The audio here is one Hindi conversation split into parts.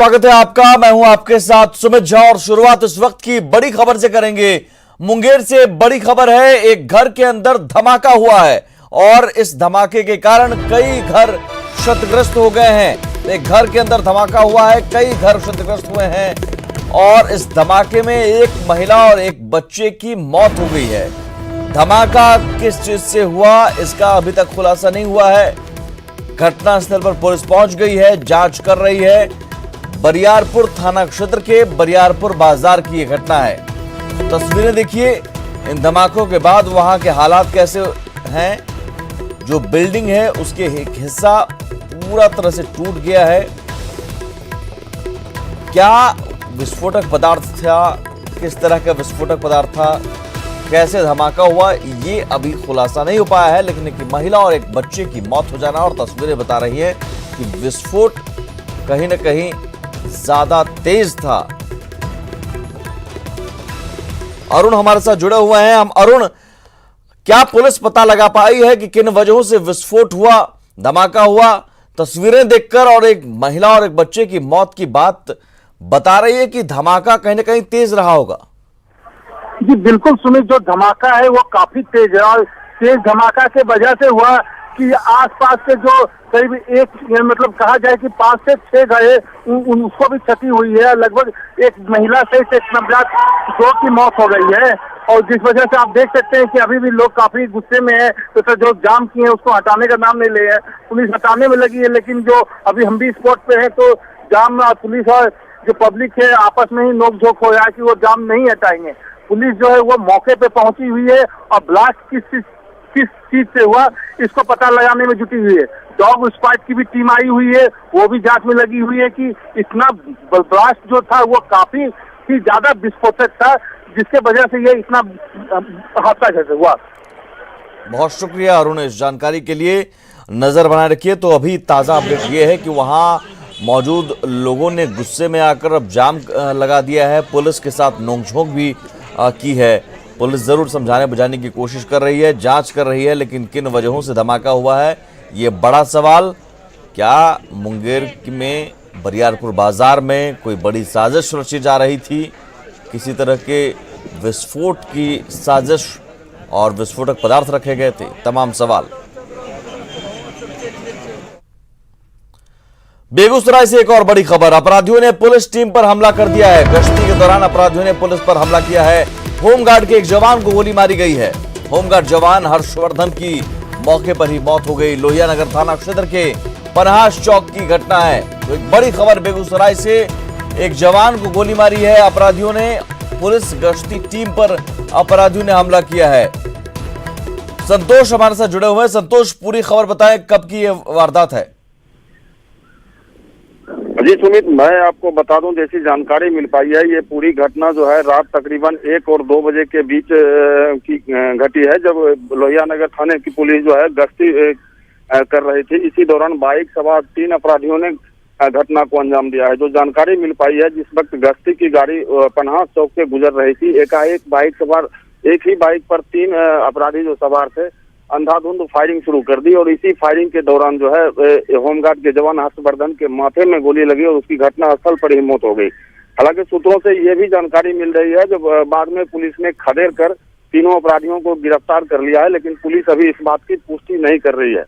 स्वागत है आपका। मैं हूं आपके साथ सुमित झा और शुरुआत इस वक्त की बड़ी खबर से करेंगे। मुंगेर से बड़ी खबर है, एक घर के अंदर धमाका हुआ है और इस धमाके के कारण कई घर क्षतिग्रस्त हो गए हैं। एक घर के अंदर धमाका हुआ है, कई घर क्षतिग्रस्त हुए हैं और इस धमाके में एक महिला और एक बच्चे की मौत हो गई है। धमाका किस चीज से हुआ इसका अभी तक खुलासा नहीं हुआ है। घटनास्थल पर पुलिस पहुंच गई है, जांच कर रही है। बरियारपुर थाना क्षेत्र के बरियारपुर बाजार की यह घटना है। तस्वीरें देखिए इन धमाकों के बाद वहां के हालात कैसे हैं। जो बिल्डिंग है उसके एक हिस्सा पूरा तरह से टूट गया है। क्या विस्फोटक पदार्थ था, किस तरह का विस्फोटक पदार्थ था, कैसे धमाका हुआ, ये अभी खुलासा नहीं हो पाया है। लेकिन एक महिला और एक बच्चे की मौत हो जाना और तस्वीरें बता रही है कि विस्फोट कहीं ना कहीं ज्यादा तेज था। अरुण हमारे साथ जुड़े हुए हैं। अरुण, क्या पुलिस पता लगा पाई है कि किन वजहों से विस्फोट हुआ, धमाका हुआ? तस्वीरें देखकर और एक महिला और एक बच्चे की मौत की बात बता रही है कि धमाका कहीं ना कहीं तेज रहा होगा। जी बिल्कुल सुमित, जो धमाका है वो काफी तेज है और तेज धमाका के वजह से हुआ कि आसपास के जो करीब मतलब कहा जाए कि 5 से 6 घर है उनको भी क्षति हुई है। लगभग एक महिला से एक नवजात 2 की मौत हो गई है और जिस वजह से आप देख सकते हैं कि अभी भी लोग काफी गुस्से में है। तो जो जाम किए हैं उसको हटाने का नाम नहीं ले है। पुलिस हटाने में लगी है, लेकिन जो अभी हम भी स्पॉट पे है तो जाम पुलिस और जो पब्लिक है आपस में ही नोकझोंक हो रहा है कि वो जाम नहीं हटाएंगे। पुलिस जो है वो मौके पे पहुंची हुई है और ब्लास्ट किस चीज से हुआ इसको पता लगाने में जुटी हुई है। डॉग स्क्वाड की भी टीम आई हुई है, वो भी जांच में लगी हुई है कि इतना ब्लास्ट जो था वो काफी ही ज्यादा विस्फोटक था जिसके वजह से ये इतना हादसा कैसे हुआ। बहुत शुक्रिया अरुण इस जानकारी के लिए। नजर बनाए रखिए। तो अभी ताजा अपडेट ये है कि वहां मौजूद लोगों ने गुस्से में आकर अब जाम लगा दिया है। पुलिस के साथ नोकझोंक भी की है। पुलिस जरूर समझाने बुझाने की कोशिश कर रही है, जांच कर रही है, लेकिन किन वजहों से धमाका हुआ है ये बड़ा सवाल। क्या मुंगेर में बरियारपुर बाजार में कोई बड़ी साजिश रची जा रही थी, किसी तरह के विस्फोट की साजिश और विस्फोटक पदार्थ रखे गए थे? तमाम सवाल। बेगूसराय से एक और बड़ी खबर। अपराधियों ने पुलिस टीम पर हमला कर दिया है। गश्ती के दौरान अपराधियों ने पुलिस पर हमला किया है। होमगार्ड के एक जवान को गोली मारी गई है। होमगार्ड जवान हर्षवर्धन की मौके पर ही मौत हो गई। लोहिया नगर थाना क्षेत्र के पनहास चौक की घटना है। तो एक बड़ी खबर बेगूसराय से, एक जवान को गोली मारी है अपराधियों ने। पुलिस गश्ती टीम पर अपराधियों ने हमला किया है। संतोष हमारे साथ जुड़े हुए हैं। संतोष, पूरी खबर बताएं, कब की यह वारदात है? जी सुमित, मैं आपको बता दूं, जैसी जानकारी मिल पाई है ये पूरी घटना जो है रात तकरीबन 1 और 2 बजे के बीच की घटी है, जब लोहिया नगर थाने की पुलिस जो है गश्ती कर रही थी। इसी दौरान बाइक सवार 3 अपराधियों ने घटना को अंजाम दिया है। जो जानकारी मिल पाई है, जिस वक्त गश्ती की गाड़ी पनहास चौक से गुजर रही थी, एकाएक बाइक सवार एक ही बाइक पर 3 अपराधी जो सवार थे अंधाधुंध फायरिंग शुरू कर दी और इसी फायरिंग के दौरान जो है होमगार्ड के जवान हर्षवर्धन के माथे में गोली लगी और उसकी घटना स्थल पर ही मौत हो गई। हालांकि सूत्रों से ये भी जानकारी मिल रही है, जब बाद में पुलिस ने खदेड़ कर तीनों अपराधियों को गिरफ्तार कर लिया है, लेकिन पुलिस अभी इस बात की पुष्टि नहीं कर रही है।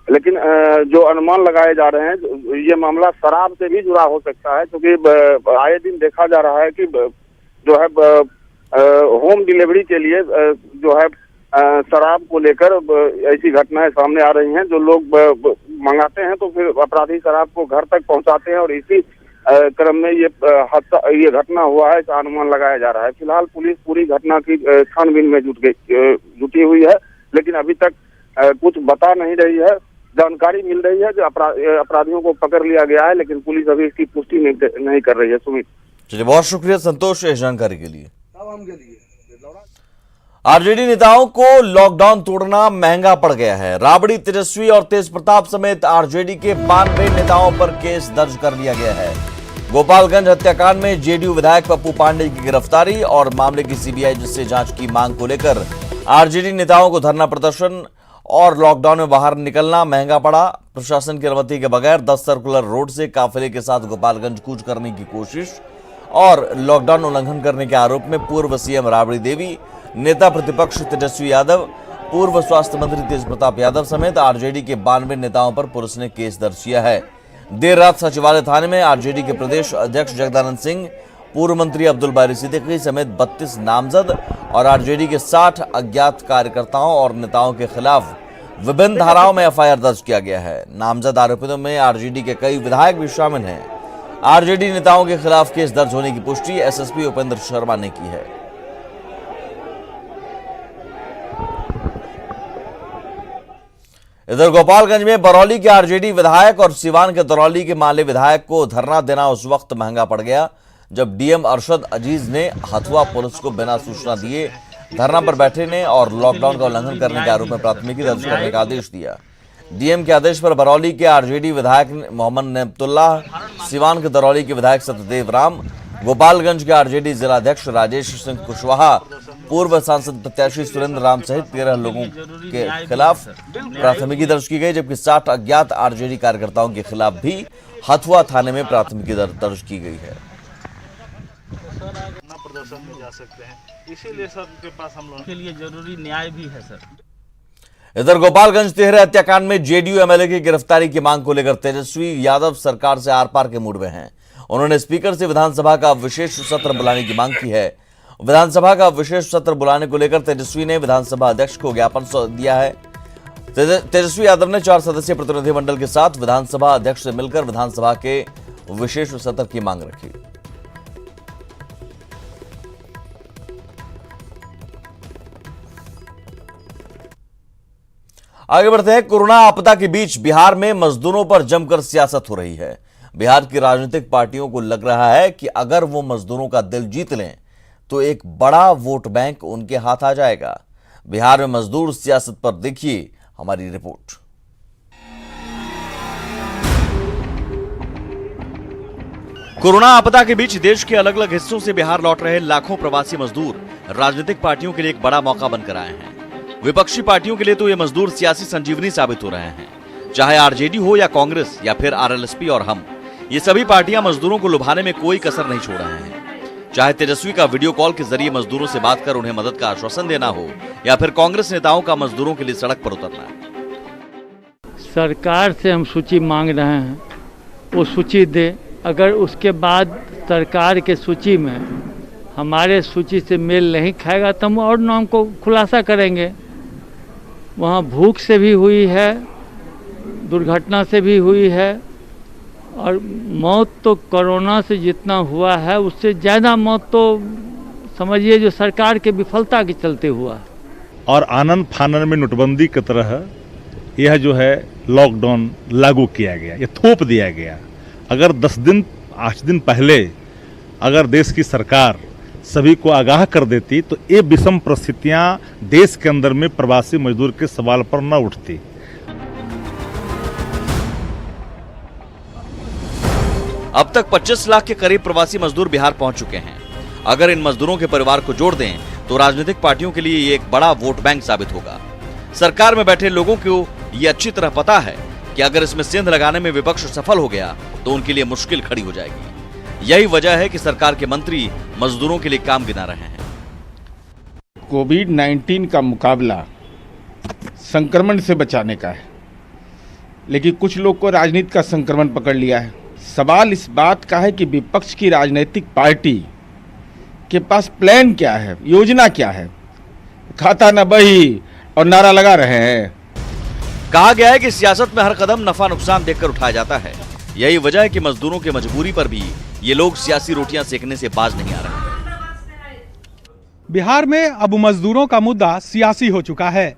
लेकिन जो अनुमान लगाए जा रहे हैं, ये मामला शराब से भी जुड़ा हो सकता है, क्योंकि आए दिन देखा जा रहा है कि जो है होम डिलीवरी के लिए जो है शराब को लेकर ऐसी घटनाएं सामने आ रही हैं। जो लोग मंगाते हैं तो फिर अपराधी शराब को घर तक पहुंचाते हैं और इसी क्रम में ये घटना हुआ है, इसका अनुमान लगाया जा रहा है। फिलहाल पुलिस पूरी घटना की छानबीन में जुटी हुई है, लेकिन अभी तक कुछ बता नहीं रही है। जानकारी मिल रही है जो अपराधियों को पकड़ लिया गया है, लेकिन पुलिस अभी इसकी पुष्टि नहीं कर रही है। सुमित, चलिए, बहुत शुक्रिया संतोष इस जानकारी के लिए। आरजेडी नेताओं को लॉकडाउन तोड़ना महंगा पड़ गया है। राबड़ी, तेजस्वी और तेज प्रताप समेत आरजेडी के 92 नेताओं पर केस दर्ज कर लिया गया है। गोपालगंज हत्याकांड में जेडीयू विधायक पप्पू पांडे की गिरफ्तारी और मामले की सीबीआई से जांच की मांग को लेकर आरजेडी नेताओं को धरना प्रदर्शन और लॉकडाउन में बाहर निकलना महंगा पड़ा। प्रशासन की अनुमति के बगैर 10 सर्कुलर रोड से काफिले के साथ गोपालगंज कूच करने की कोशिश और लॉकडाउन उल्लंघन करने के आरोप में पूर्व सीएम राबड़ी देवी, नेता प्रतिपक्ष तेजस्वी यादव, पूर्व स्वास्थ्य मंत्री तेज प्रताप यादव समेत आरजेडी के 92 नेताओं पर पुलिस ने केस दर्ज किया है। देर रात सचिवालय थाने में आरजेडी के प्रदेश अध्यक्ष जगदानंद सिंह, पूर्व मंत्री अब्दुल बारी सिद्दीकी समेत 32 नामजद और आरजेडी के 60 अज्ञात कार्यकर्ताओं और नेताओं के खिलाफ विभिन्न धाराओं में एफआईआर दर्ज किया गया है। नामजद आरोपियों में आरजेडी के कई विधायक भी शामिल हैं। आरजेडी नेताओं के खिलाफ केस दर्ज होने की पुष्टि एसएसपी उपेंद्र शर्मा ने की है। इधर गोपालगंज में बरौली के आरजेडी विधायक और सिवान के दरौली के माले विधायक को धरना देना उस वक्त महंगा पड़ गया जब डीएम अरशद अजीज ने हथुआ पुलिस को बिना सूचना दिए धरना पर बैठे ने और लॉकडाउन का उल्लंघन करने के आरोप में प्राथमिकी दर्ज करने का आदेश दिया। डीएम के आदेश पर बरौली के आरजेडी विधायक मोहम्मद नेमतुल्लाह, सिवान के दरौली के विधायक सत्यदेव राम, गोपालगंज के आरजेडी जिलाध्यक्ष राजेश सिंह कुशवाहा, पूर्व सांसद प्रत्याशी सुरेंद्र राम सहित 13 लोगों के खिलाफ प्राथमिकी दर्ज की गई, जबकि 60 अज्ञात आरजेडी कार्यकर्ताओं के खिलाफ भी हथुआ थाने में प्राथमिकी दर्ज की गई है। प्रदर्शन में जा सकते हैं, इसीलिए सर के पास हम लोगों के लिए जरूरी न्याय भी है सर। इधर गोपालगंज तिहरे हत्याकांड में जेडीयू एमएलए की गिरफ्तारी की मांग को लेकर तेजस्वी यादव सरकार से आर पार के मूड में हैं। उन्होंने स्पीकर से विधानसभा का विशेष सत्र बुलाने की मांग की है। विधानसभा का विशेष सत्र बुलाने को लेकर तेजस्वी ने विधानसभा अध्यक्ष को ज्ञापन दिया है। तेजस्वी यादव ने 4 सदस्यीय प्रतिनिधिमंडल के साथ विधानसभा अध्यक्ष से मिलकर विधानसभा के विशेष सत्र की मांग रखी। आगे बढ़ते हैं। कोरोना आपदा के बीच बिहार में मजदूरों पर जमकर सियासत हो रही है। बिहार की राजनीतिक पार्टियों को लग रहा है कि अगर वो मजदूरों का दिल जीत लें तो एक बड़ा वोट बैंक उनके हाथ आ जाएगा। बिहार में मजदूर सियासत पर देखिए हमारी रिपोर्ट। कोरोना आपदा के बीच देश के अलग अलग हिस्सों से बिहार लौट रहे लाखों प्रवासी मजदूर राजनीतिक पार्टियों के लिए एक बड़ा मौका बनकर आए हैं। विपक्षी पार्टियों के लिए तो ये मजदूर सियासी संजीवनी साबित हो रहे हैं। चाहे आरजेडी हो या कांग्रेस या फिर आरएलएसपी और हम, ये सभी पार्टियां मजदूरों को लुभाने में कोई कसर नहीं छोड़ रहे हैं। चाहे तेजस्वी का वीडियो कॉल के जरिए मजदूरों से बात कर उन्हें मदद का आश्वासन देना हो या फिर कांग्रेस नेताओं का मजदूरों के लिए सड़क पर उतरना। सरकार से हम सूची मांग रहे हैं, वो सूची दे। अगर उसके बाद सरकार के सूची में हमारे सूची से मेल नहीं खाएगा तो हम और नाम को खुलासा करेंगे। वहाँ भूख से भी हुई है, दुर्घटना से भी हुई है और मौत तो कोरोना से जितना हुआ है उससे ज़्यादा मौत तो समझिए जो सरकार के विफलता के चलते हुआ है। और आनंद फानन में नोटबंदी की तरह यह जो है लॉकडाउन लागू किया गया, यह थोप दिया गया। अगर 10 दिन 8 दिन पहले अगर देश की सरकार सभी को आगाह कर देती तो ये विषम परिस्थितियां देश के अंदर में प्रवासी मजदूर के सवाल पर न उठती। अब तक 25 लाख के करीब प्रवासी मजदूर बिहार पहुंच चुके हैं। अगर इन मजदूरों के परिवार को जोड़ दें तो राजनीतिक पार्टियों के लिए ये एक बड़ा वोट बैंक साबित होगा। सरकार में बैठे लोगों को ये अच्छी तरह पता है कि अगर इसमें सेंध लगाने में विपक्ष सफल हो गया तो उनके लिए मुश्किल खड़ी हो जाएगी। यही वजह है कि सरकार के मंत्री मजदूरों के लिए काम गिना रहे हैं। कोविड-19 का मुकाबला संक्रमण से बचाने का है, लेकिन कुछ लोग को राजनीति का संक्रमण पकड़ लिया है। सवाल इस बात का है कि विपक्ष की राजनीतिक पार्टी के पास प्लान क्या है, योजना क्या है। खाता न बही और नारा लगा रहे हैं। कहा गया है कि सियासत में हर कदम नफा नुकसान देखकर उठाया जाता है। यही वजह है कि मजदूरों की मजबूरी पर भी ये लोग सियासी रोटियां सेकने से बाज नहीं आ रहे। बिहार में अब मजदूरों का मुद्दा सियासी हो चुका है।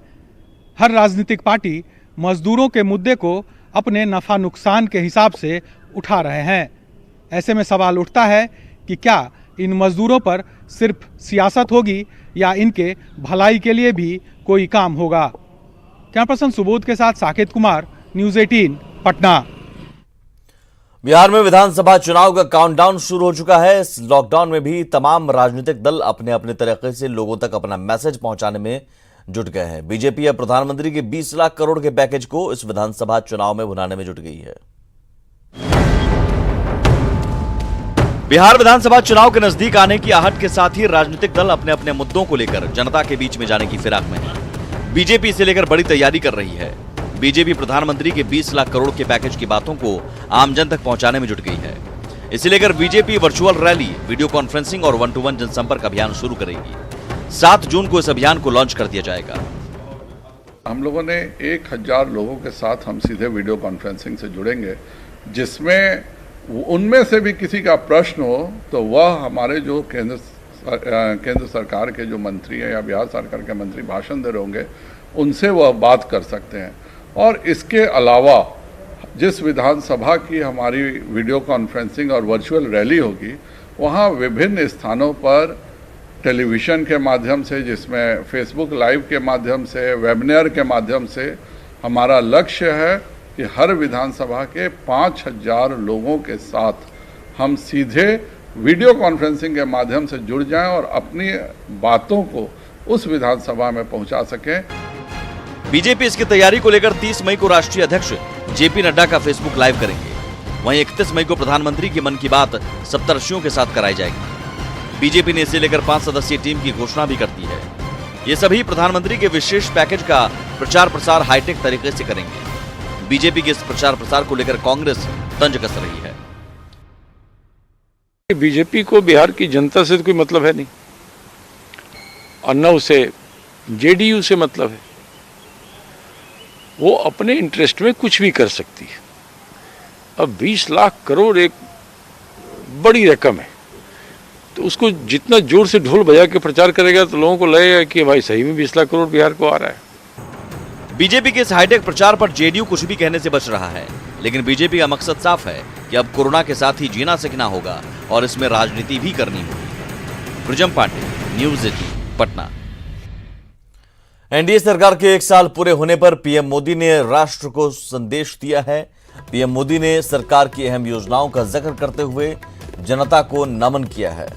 हर राजनीतिक पार्टी मजदूरों के मुद्दे को अपने नफा नुकसान के हिसाब से उठा रहे हैं। ऐसे में सवाल उठता है कि क्या इन मजदूरों पर सिर्फ सियासत होगी या इनके भलाई के लिए भी कोई काम होगा। कैमरा पर्सन सुबोध के साथ साकेत कुमार, न्यूज़ 18 पटना। बिहार में विधानसभा चुनाव का काउंटडाउन शुरू हो चुका है। इस लॉकडाउन में भी तमाम राजनीतिक दल अपने अपने तरीके से लोगों तक अपना मैसेज पहुंचाने में जुट गए हैं। बीजेपी अब प्रधानमंत्री के 20 लाख करोड़ के पैकेज को इस विधानसभा चुनाव में भुनाने में जुट गई है। बिहार विधानसभा चुनाव के नजदीक आने की आहट के साथ ही राजनीतिक दल अपने अपने मुद्दों को लेकर जनता के बीच में जाने की फिराक में है। बीजेपी इसे लेकर बड़ी तैयारी कर रही है। बीजेपी प्रधानमंत्री के 20 लाख करोड़ के पैकेज की बातों को आमजन तक पहुंचाने में जुट गई है। इसे लेकर BJP virtual rally, video conferencing और 1-to-1 जनसंपर्क अभियान शुरू करेगी। 7 जून को इस अभियान को लॉन्च कर दिया जाएगा। हम लोगों ने 1000 लोगों के साथ हम सीधे वीडियो कॉन्फ्रेंसिंग से जुड़ेंगे, जिसमें उनमें से भी किसी का प्रश्न हो तो वह हमारे जो केंद्र सरकार के जो मंत्री हैं या बिहार सरकार के मंत्री भाषण दे रहे होंगे, उनसे वह बात कर सकते हैं। और इसके अलावा जिस विधानसभा की हमारी वीडियो कॉन्फ्रेंसिंग और वर्चुअल रैली होगी, वहाँ विभिन्न स्थानों पर टेलीविज़न के माध्यम से, जिसमें फेसबुक लाइव के माध्यम से, वेबिनार के माध्यम से हमारा लक्ष्य है कि हर विधानसभा के 5000 लोगों के साथ हम सीधे वीडियो कॉन्फ्रेंसिंग के माध्यम से जुड़ जाएं और अपनी बातों को उस विधानसभा में पहुंचा सकें। बीजेपी इसकी तैयारी को लेकर 30 मई को राष्ट्रीय अध्यक्ष जेपी नड्डा का फेसबुक लाइव करेंगे। वहीं 31 मई को प्रधानमंत्री की मन की बात सप्तर्षियों के साथ कराई जाएगी। बीजेपी ने इसे लेकर 5 सदस्यीय टीम की घोषणा भी कर दी है। ये सभी प्रधानमंत्री के विशेष पैकेज का प्रचार प्रसार हाईटेक तरीके से करेंगे। बीजेपी के इस प्रचार प्रसार को लेकर कांग्रेस तंज कस रही है। बीजेपी को बिहार की जनता से तो कोई मतलब है नहीं और न उसे जेडीयू से मतलब है। वो अपने इंटरेस्ट में कुछ भी कर सकती है। अब 20 लाख करोड़ एक बड़ी रकम है, तो उसको जितना जोर से ढोल बजा के प्रचार करेगा तो लोगों को लगेगा कि भाई सही में 20 लाख करोड़ बिहार को आ रहा है। बीजेपी के इस हाईटेक प्रचार पर जेडीयू कुछ भी कहने से बच रहा है, लेकिन बीजेपी का मकसद साफ है कि अब कोरोना के साथ ही जीना सीखना होगा और इसमें राजनीति भी करनी होगी। ब्रिजम पांडे, न्यूज़ 18, पटना। एनडीए सरकार के 1 साल पूरे होने पर पीएम मोदी ने राष्ट्र को संदेश दिया है। पीएम मोदी ने सरकार की अहम योजनाओं का जिक्र करते हुए जनता को नमन किया है।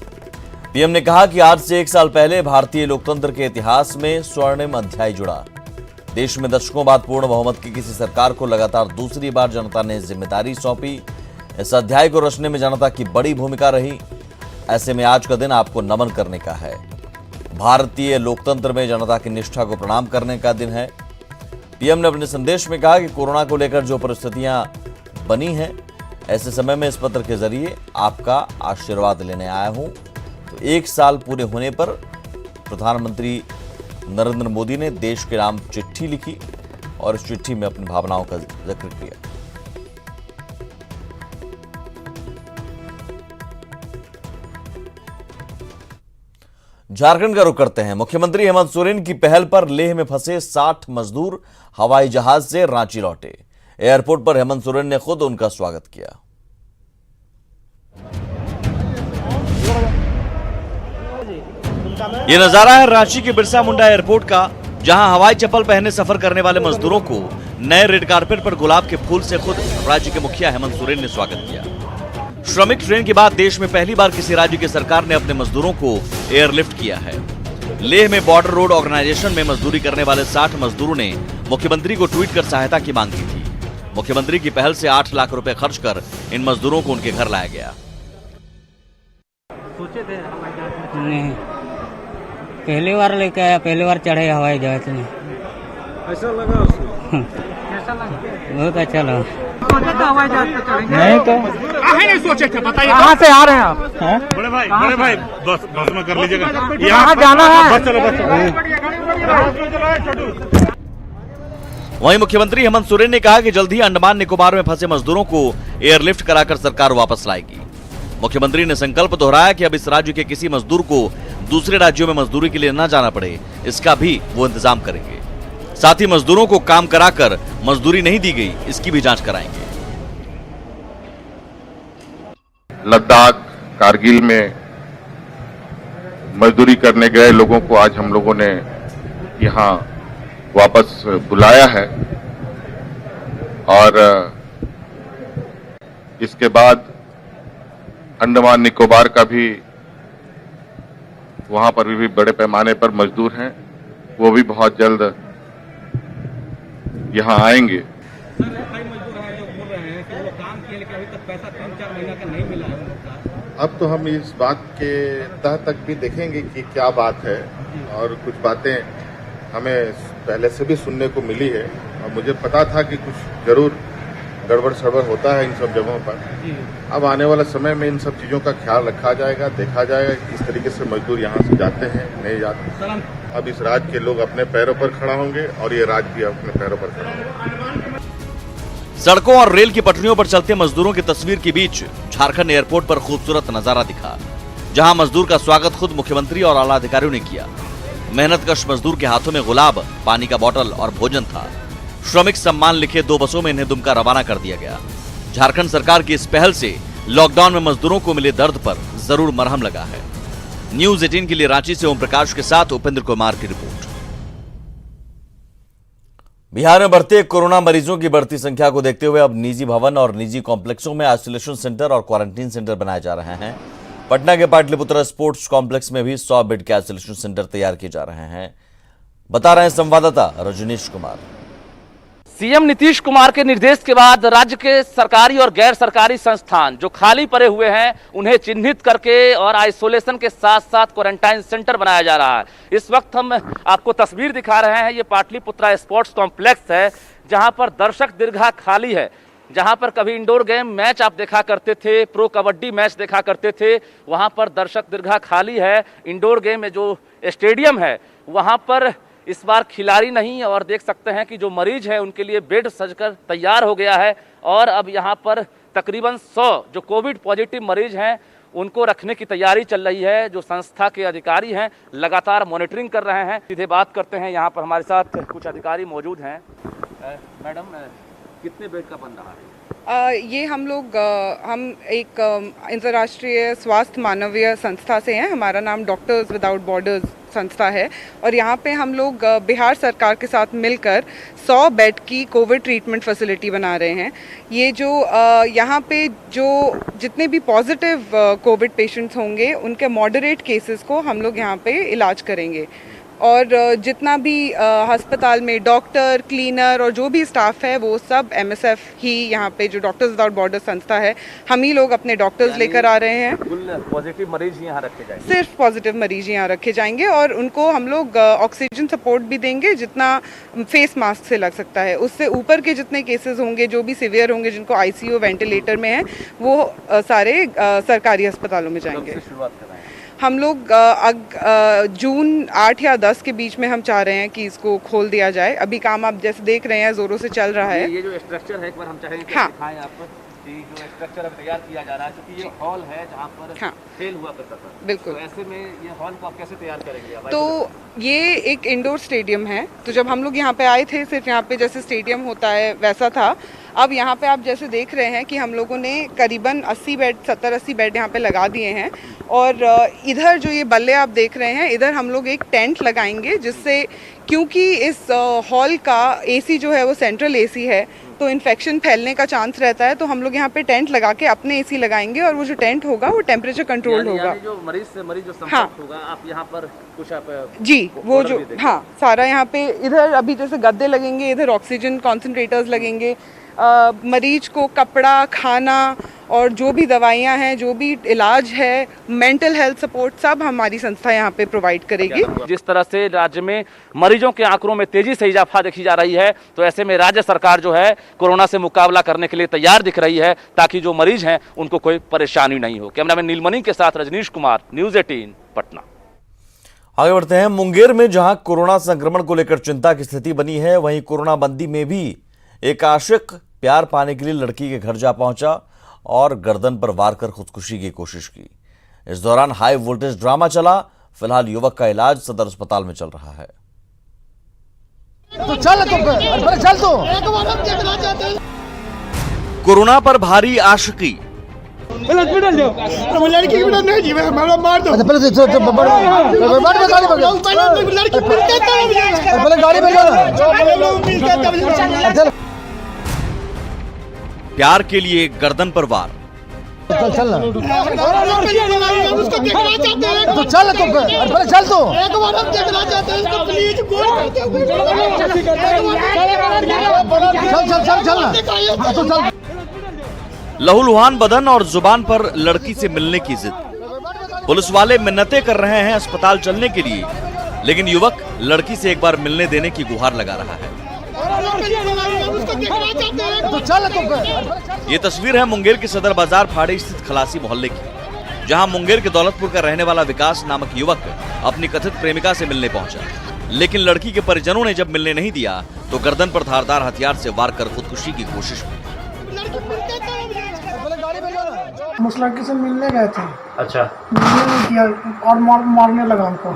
पीएम ने कहा कि आज से 1 साल पहले भारतीय लोकतंत्र के इतिहास में स्वर्णिम अध्याय जुड़ा। देश में दशकों बाद पूर्ण बहुमत की किसी सरकार को लगातार दूसरी बार जनता ने जिम्मेदारी सौंपी। इस अध्याय को रचने में जनता की बड़ी भूमिका रही। ऐसे में आज का दिन आपको नमन करने का है। भारतीय लोकतंत्र में जनता की निष्ठा को प्रणाम करने का दिन है। पीएम ने अपने संदेश में कहा कि कोरोना को लेकर जो परिस्थितियां बनी हैं, ऐसे समय में इस पत्र के जरिए आपका आशीर्वाद लेने आया हूं। तो 1 साल पूरे होने पर प्रधानमंत्री नरेंद्र मोदी ने देश के नाम चिट्ठी लिखी और इस चिट्ठी में अपनी भावनाओं का जिक्र किया। झारखंड का रुख करते हैं। मुख्यमंत्री हेमंत सोरेन की पहल पर लेह में फंसे 60 मजदूर हवाई जहाज से रांची लौटे। एयरपोर्ट पर हेमंत सोरेन ने खुद उनका स्वागत किया। ये नजारा है रांची के बिरसा मुंडा एयरपोर्ट का, जहां हवाई चप्पल पहने सफर करने वाले मजदूरों को नए रेड कारपेट पर गुलाब के फूल से खुद राज्य के मुखिया हेमंत सोरेन ने स्वागत किया। श्रमिक ट्रेन के बाद देश में पहली बार किसी राज्य की सरकार ने अपने मजदूरों को एयरलिफ्ट किया है। लेह में बॉर्डर रोड ऑर्गेनाइजेशन में मजदूरी करने वाले 60 मजदूरों ने मुख्यमंत्री को ट्वीट कर सहायता की मांग की थी। मुख्यमंत्री की पहल से 8 लाख रुपए खर्च कर इन मजदूरों को उनके घर लाया गया। सोचे थे नहीं, पहली बार लेके आया, पहली बार चढ़े हवाई जहाज में। ऐसा लगा उसको? कैसा लगा? बहुत अच्छा लगा। हवाई जहाज पे चढ़ेंगे? नहीं तो नहीं सोचे थे। बताइए कहाँ से आ रहे हैं आप? बड़े भाई बस में कर लीजिएगा। यहाँ जाना है। बस चलो। वहीं मुख्यमंत्री हेमंत सोरेन ने कहा कि जल्द ही अंडमान निकोबार में फंसे मजदूरों को एयरलिफ्ट कराकर सरकार वापस लाएगी। मुख्यमंत्री ने संकल्प दोहराया कि अब इस राज्य के किसी मजदूर को दूसरे राज्यों में मजदूरी के लिए न जाना पड़े, इसका भी वो इंतजाम करेंगे। साथ ही मजदूरों को काम कराकर मजदूरी नहीं दी गई, इसकी भी जांच कराएंगे। लद्दाख, कारगिल में मजदूरी करने गए लोगों को आज हम लोगों ने यहाँ वापस बुलाया है और इसके बाद अंडमान निकोबार का भी वहां पर भी बड़े पैमाने पर मजदूर हैं। वो भी बहुत जल्द यहाँ आएंगे। अब तो हम इस बात के तह तक भी देखेंगे कि क्या बात है, और कुछ बातें हमें पहले से भी सुनने को मिली है और मुझे पता था कि कुछ जरूर गड़बड़ सड़बड़ होता है इन सब जगहों पर। अब आने वाला समय में इन सब चीजों का ख्याल रखा जाएगा, देखा जाएगा किस तरीके से मजदूर यहाँ से जाते हैं नहीं जाते। अब इस राज्य के लोग अपने पैरों पर खड़ा होंगे और ये राज्य भी अपने पैरों पर खड़ा होंगे। सड़कों और रेल की पटरियों पर चलते मजदूरों की तस्वीर के बीच झारखंड एयरपोर्ट पर खूबसूरत नजारा दिखा, जहां मजदूर का स्वागत खुद मुख्यमंत्री और आला अधिकारियों ने किया। मेहनतकश मजदूर के हाथों में गुलाब, पानी का बोतल और भोजन था। श्रमिक सम्मान लिखे 2 बसों में इन्हें दुमका रवाना कर दिया गया। झारखंड सरकार की इस पहल से लॉकडाउन में मजदूरों को मिले दर्द पर जरूर मरहम लगा है। न्यूज 18 के लिए रांची से ओम प्रकाश के साथ उपेंद्र कुमार की रिपोर्ट। बिहार में बढ़ते कोरोना मरीजों की बढ़ती संख्या को देखते हुए अब निजी भवन और निजी कॉम्प्लेक्सों में आइसोलेशन सेंटर और क्वारंटीन सेंटर बनाए जा रहे हैं। पटना के पाटलिपुत्र स्पोर्ट्स कॉम्प्लेक्स में भी 100 बेड के आइसोलेशन सेंटर तैयार किए जा रहे हैं, बता रहे हैं संवाददाता रजनीश कुमार। सीएम नीतीश कुमार के निर्देश के बाद राज्य के सरकारी और गैर सरकारी संस्थान जो खाली पड़े हुए हैं उन्हें चिन्हित करके और आइसोलेशन के साथ साथ क्वारंटाइन सेंटर बनाया जा रहा है। इस वक्त हम आपको तस्वीर दिखा रहे हैं, ये पाटलिपुत्रा स्पोर्ट्स कॉम्प्लेक्स है जहां पर दर्शक दीर्घा खाली है। जहां पर कभी इंडोर गेम मैच आप देखा करते थे, प्रो कबड्डी मैच देखा करते थे, वहां पर दर्शक दीर्घा खाली है। इंडोर गेम में जो स्टेडियम है वहां पर इस बार खिलाड़ी नहीं, और देख सकते हैं कि जो मरीज है उनके लिए बेड सजकर तैयार हो गया है। और अब यहाँ पर तकरीबन 100 जो कोविड पॉजिटिव मरीज हैं उनको रखने की तैयारी चल रही है। जो संस्था के अधिकारी हैं लगातार मॉनिटरिंग कर रहे हैं। सीधे बात करते हैं, यहाँ पर हमारे साथ कुछ अधिकारी मौजूद हैं। मैडम, कितने बेड का बन रहा है? ये हम एक अंतर्राष्ट्रीय स्वास्थ्य मानवीय संस्था से हैं। हमारा नाम डॉक्टर्स विदाउट बॉर्डर्स संस्था है और यहाँ पे हम लोग बिहार सरकार के साथ मिलकर 100 बेड की कोविड ट्रीटमेंट फैसिलिटी बना रहे हैं। ये जो यहाँ पे जो जितने भी पॉजिटिव कोविड पेशेंट्स होंगे उनके मॉडरेट केसेस को हम लोग यहाँ पे इलाज करेंगे, और जितना भी अस्पताल में डॉक्टर, क्लीनर और जो भी स्टाफ है वो सब MSF ही, यहाँ पे जो डॉक्टर्स विदाउट बॉर्डर संस्था है, हम ही लोग अपने डॉक्टर्स लेकर आ रहे हैं। पॉजिटिव मरीज यहाँ रखे जाएंगे? सिर्फ पॉजिटिव मरीज यहाँ रखे जाएंगे और उनको हम लोग ऑक्सीजन सपोर्ट भी देंगे जितना फेस मास्क से लग सकता है। उससे ऊपर के जितने केसेस होंगे जो भी सीवियर होंगे, जिनको ICU वेंटिलेटर में है, वो सारे सरकारी अस्पतालों में जाएंगे। हम लोग जून 8 या 10 के बीच में हम चाह रहे हैं कि इसको खोल दिया जाए। अभी काम आप जैसे देख रहे हैं जोरों से चल रहा है। ये जो स्ट्रक्चर है एक बार हम चाहेंगे हाँ। दिखाएं आपको कि जो स्ट्रक्चर अब तैयार किया जा रहा है, क्योंकि ये हॉल है जहाँ पर हाँ। खेल हुआ करता था। बिल्कुल। तो ऐसे में ये हॉल को आप कैसे तैयार करेंगे? तो ये एक इंडोर स्टेडियम है। तो जब हम लोग यहाँ पे आए थे सिर्फ यहाँ पे जैसे स्टेडियम होता है वैसा था। अब यहाँ पे आप जैसे देख रहे हैं कि हम लोगों ने करीबन 70-80 बेड यहाँ पे लगा दिए हैं, और इधर जो ये बल्ले आप देख रहे हैं, इधर हम लोग एक टेंट लगाएंगे, जिससे क्योंकि इस हॉल का AC जो है वो सेंट्रल AC है, तो इन्फेक्शन फैलने का चांस रहता है। तो हम लोग यहाँ पे टेंट लगा के अपने AC लगाएंगे और वो जो टेंट होगा वो टेम्परेचर कंट्रोल्ड होगा। जो मरीज से मरीज जो संपर्क हाँ। होगा, आप यहाँ पर कुछ आप जी वो जो हाँ सारा यहाँ पे इधर अभी जैसे गद्दे लगेंगे, इधर ऑक्सीजन कॉन्सेंट्रेटर्स लगेंगे, मरीज को कपड़ा, खाना और जो भी दवाइयाँ हैं, जो भी इलाज है, मेंटल हेल्थ सपोर्ट, सब हमारी संस्था यहाँ पे प्रोवाइड करेगी। जिस तरह से राज्य में मरीजों के आंकड़ों में तेजी से इजाफा देखी जा रही है, तो ऐसे में राज्य सरकार जो है कोरोना से मुकाबला करने के लिए तैयार दिख रही है, ताकि जो मरीज हैं उनको कोई परेशानी नहीं हो। कैमरामैन नीलमणि के साथ रजनीश कुमार, न्यूज 18 पटना। आगे बढ़ते हैं। मुंगेर में जहां कोरोना संक्रमण को लेकर चिंता की स्थिति बनी है, वहीं कोरोना बंदी में भी एक आशिक प्यार पाने के लिए लड़की के घर जा पहुंचा और गर्दन पर वार कर खुदकुशी की कोशिश की। इस दौरान हाई वोल्टेज ड्रामा चला। फिलहाल युवक का इलाज सदर अस्पताल में चल रहा है। तो चल तो कोरोना पर भारी आशिकी। हॉस्पिटल जाओ, लड़की की बेटा नहीं जीवे, हमारा मार दो। पहले गाड़ी में प्यार के लिए गर्दन पर वार। चल चल ना उसको देखना चाहते हैं तो चल तो पहले चल तो एक बार हम देखना चाहते हैं इसको प्लीज गोल चल चल चल चल ना तो चल। लहूलुहान बदन और जुबान पर लड़की से मिलने की जिद। पुलिस वाले मिन्नतें कर रहे हैं अस्पताल चलने के लिए, लेकिन युवक लड़की से एक बार मिलने देने की गुहार लगा रहा है। तो चल तो ये तस्वीर है मुंगेर के सदर बाजार फाड़े स्थित खलासी मोहल्ले की, जहां मुंगेर के दौलतपुर का रहने वाला विकास नामक युवक अपनी कथित प्रेमिका से मिलने पहुंचा, लेकिन लड़की के परिजनों ने जब मिलने नहीं दिया तो गर्दन पर धारदार हथियार से वार कर खुदकुशी की कोशिश की। उस लड़की से मिलने गए थे। अच्छा, मिलने नहीं किया और मारने लगा हमको।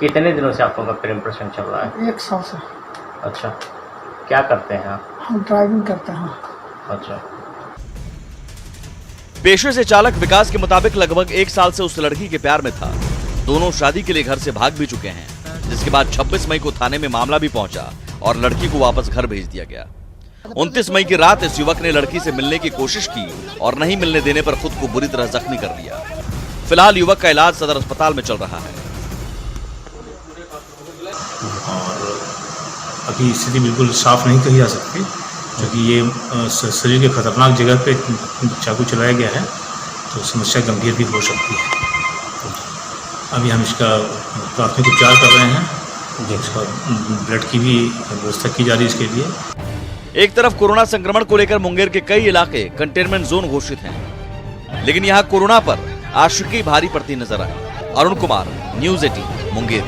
कितने दिनों से आपका प्रेम प्रसंग चल रहा है? 1 साल से। अच्छा, क्या करते हैं आप? हम ड्राइविंग करते हैं। अच्छा। पेशे से चालक विकास के मुताबिक लगभग 1 साल से उस लड़की के प्यार में था। दोनों शादी के लिए घर से भाग भी चुके हैं, जिसके बाद 26 मई को थाने में मामला भी पहुंचा और लड़की को वापस घर भेज दिया गया। 29 मई की रात इस युवक ने लड़की से मिलने की कोशिश की और नहीं मिलने देने पर खुद को बुरी तरह जख्मी कर दिया। फिलहाल युवक का इलाज सदर अस्पताल में चल रहा है। और अभी स्थिति बिल्कुल साफ नहीं कही जा सकती, क्योंकि ये शरीर के खतरनाक जगह पे चाकू चलाया गया है, तो समस्या गंभीर भी हो सकती है। अभी हम इसका प्राथमिक उपचार कर रहे हैं, इसका ब्लड की भी व्यवस्था की जा रही है इसके लिए। एक तरफ कोरोना संक्रमण को लेकर मुंगेर के कई इलाके कंटेनमेंट जोन घोषित हैं, लेकिन यहाँ कोरोना पर आशिकी भारी पड़ती नजर आई। अरुण कुमार, न्यूज़ 18 मुंगेर।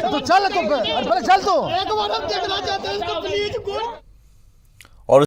तो चल तो पहले चल तो एक बार हम देखना चाहते हैं इसको प्लीज गोल